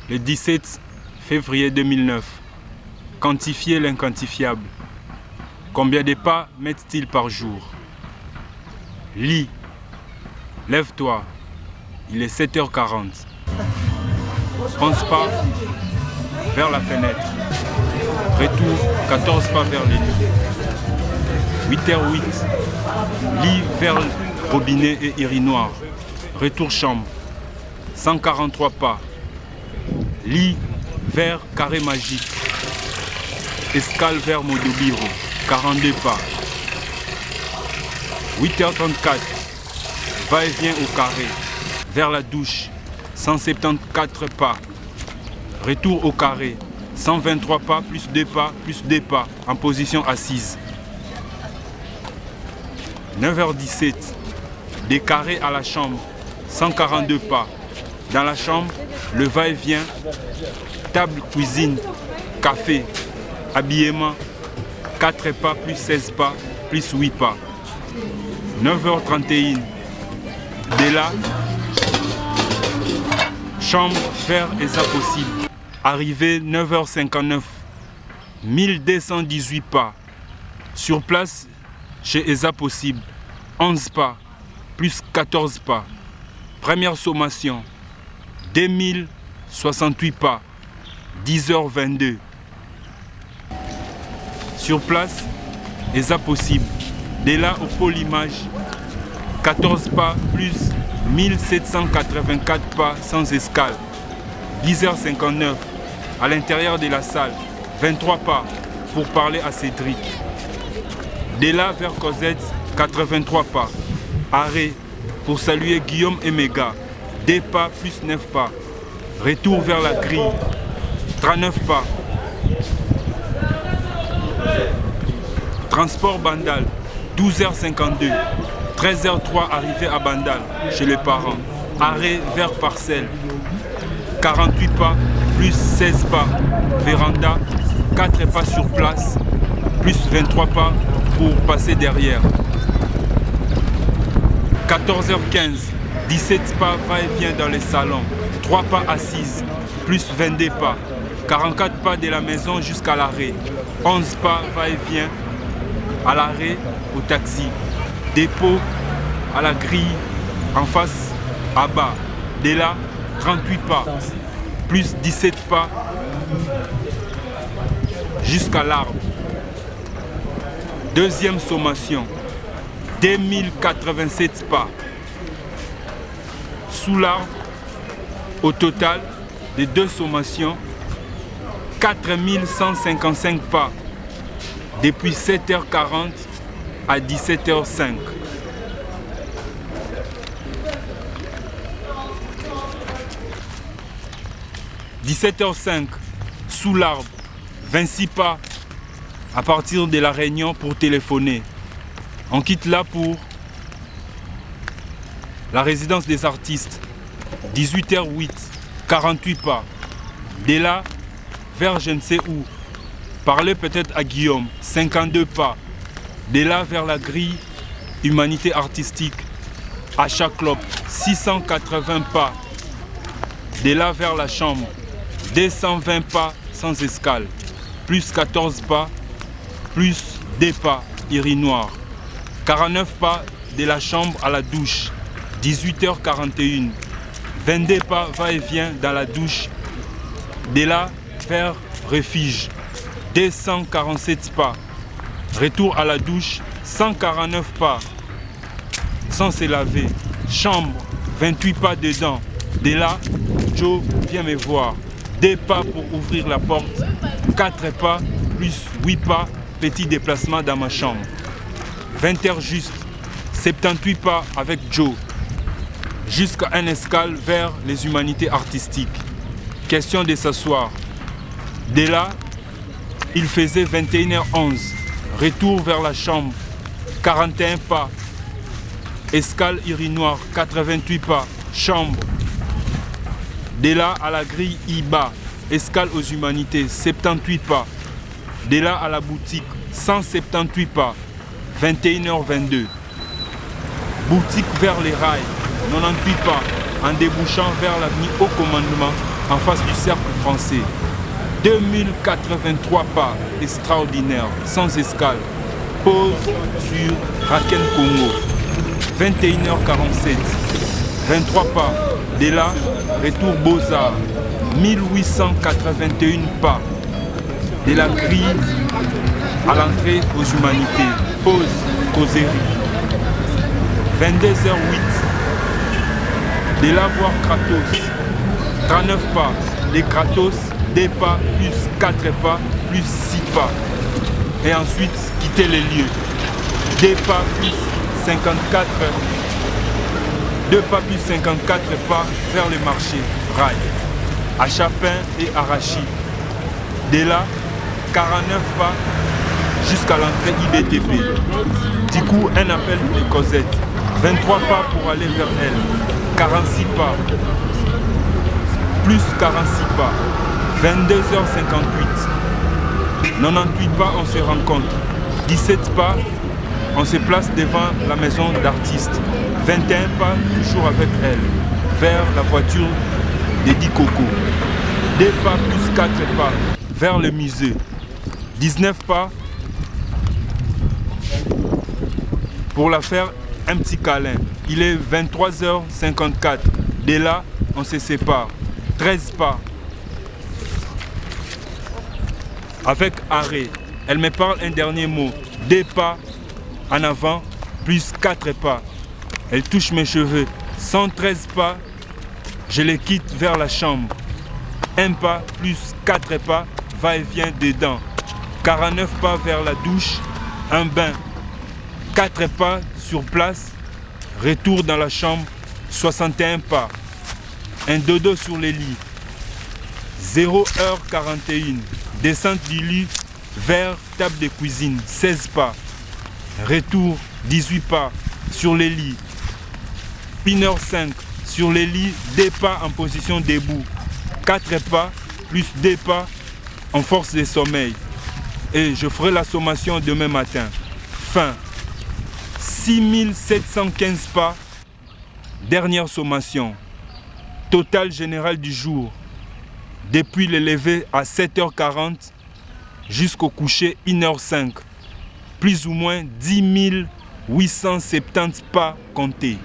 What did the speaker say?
Le 17 février 2009. Quantifier l'inquantifiable. Combien de pas mettent-ils par jour? Lis. Lève-toi. Il est 7h40. 11 pas vers la fenêtre. Retour 14 pas vers les lits. 8h08. Lit vers le robinet et urinoir. Retour chambre. 143 pas. Lit vers carré magique. Escale vers Modobiro. 42 pas. 8h34. Va-et-vient au carré. Vers la douche. 174 pas. Retour au carré. 123 pas plus 2 pas plus 2 pas en position assise. 9h17. Des carrés à la chambre. 142 pas. Dans la chambre, le va-et-vient, table, cuisine, café, habillement, 4 pas plus 16 pas plus 8 pas. 9h31. Dès là, chambre vers Esa possible. Arrivée 9h59. 1218 pas. Sur place, chez Esa possible, 11 pas plus 14 pas. Première sommation. 2068 pas, 10h22. Sur place, Esa possible. Dès là au pôle image, 14 pas plus 1784 pas sans escale. 10h59. À l'intérieur de la salle, 23 pas pour parler à Cédric. Dès là vers Cosette, 83 pas. Arrêt pour saluer Guillaume et Méga. 2 pas plus 9 pas. Retour vers la grille. 39 pas. Transport Bandal. 12h52. 13h03 arrivée à Bandal, chez les parents. Arrêt vers Parcelle. 48 pas plus 16 pas. Véranda. 4 pas sur place. Plus 23 pas pour passer derrière. 14h15. 17 pas va-et-vient dans les salons, 3 pas assises, plus 22 pas, 44 pas de la maison jusqu'à l'arrêt, 11 pas va-et-vient à l'arrêt au taxi, dépôt à la grille, en face à bas, de là 38 pas, plus 17 pas jusqu'à l'arbre. Deuxième sommation, 2087 pas. Sous l'arbre, au total des 2 sommations, 4155 pas depuis 7h40 à 17h05. « 17h05, sous l'arbre, 26 pas à partir de la réunion pour téléphoner. On quitte là pour la résidence des artistes, 18h08, 48 pas. Dès là, vers je ne sais où. Parler peut-être à Guillaume, 52 pas. Dès là, vers la grille, humanité artistique, achat club, 680 pas. Dès là, vers la chambre, 220 pas sans escale. Plus 14 pas, plus 2 pas, urinoir. 49 pas de la chambre à la douche. 18h41, 22 pas va-et-vient dans la douche, de là vers refuge, 247 pas, retour à la douche, 149 pas, sans se laver, chambre, 28 pas dedans, de là, Joe vient me voir, 2 pas pour ouvrir la porte, 4 pas plus 8 pas, petit déplacement dans ma chambre, 20h juste, 78 pas avec Joe, jusqu'à un escale vers les humanités artistiques. Question de s'asseoir. Dès là, il faisait 21h11. Retour vers la chambre. 41 pas. Escale urinoir. 88 pas. Chambre. Dès là, à la grille IBA. Escale aux humanités. 78 pas. Dès là, à la boutique. 178 pas. 21h22. Boutique vers les rails. 98 pas, en débouchant vers l'avenue Haut Commandement, en face du cercle français. 2083 pas, extraordinaire, sans escale. Pause sur Raken Congo. 21h47. 23 pas. De là, retour Beaux-Arts. 1881 pas. De la grille à l'entrée aux humanités. Pause, causerie. 22h08. De là voir Kratos. 39 pas. Les Kratos, 2 pas plus 4 pas plus 6 pas. Et ensuite quitter les lieux. 2 pas plus 54. 2 pas plus 54 pas vers le marché. Rail. À Chapin et Arachi. De là, 49 pas jusqu'à l'entrée IBTP. Du coup, un appel de Cosette. 23 pas pour aller vers elle. 46 pas. Plus 46 pas. 22h58. 98 pas, on se rencontre. 17 pas, on se place devant la maison d'artiste. 21 pas, toujours avec elle. Vers la voiture d'Eddie Coco. 2 pas plus 4 pas vers le musée. 19 pas pour la faire un petit câlin. Il est 23h54. De là, on se sépare. 13 pas. Avec arrêt. Elle me parle un dernier mot. 2 pas en avant, plus 4 pas. Elle touche mes cheveux. 113 pas. Je les quitte vers la chambre. 1 pas plus 4 pas, va-et-vient dedans. 49 pas vers la douche, un bain. 4 pas sur place, retour dans la chambre, 61 pas. Un dodo sur les lits. 0h41, descente du lit vers table de cuisine, 16 pas. Retour, 18 pas sur les lits. 1h05, sur les lits, 2 pas en position debout. 4 pas plus 2 pas en force de sommeil. Et je ferai la sommation demain matin. Fin. 6715 pas. Dernière sommation. Total général du jour. Depuis le lever à 7h40 jusqu'au coucher 1h05. Plus ou moins 10 870 pas comptés.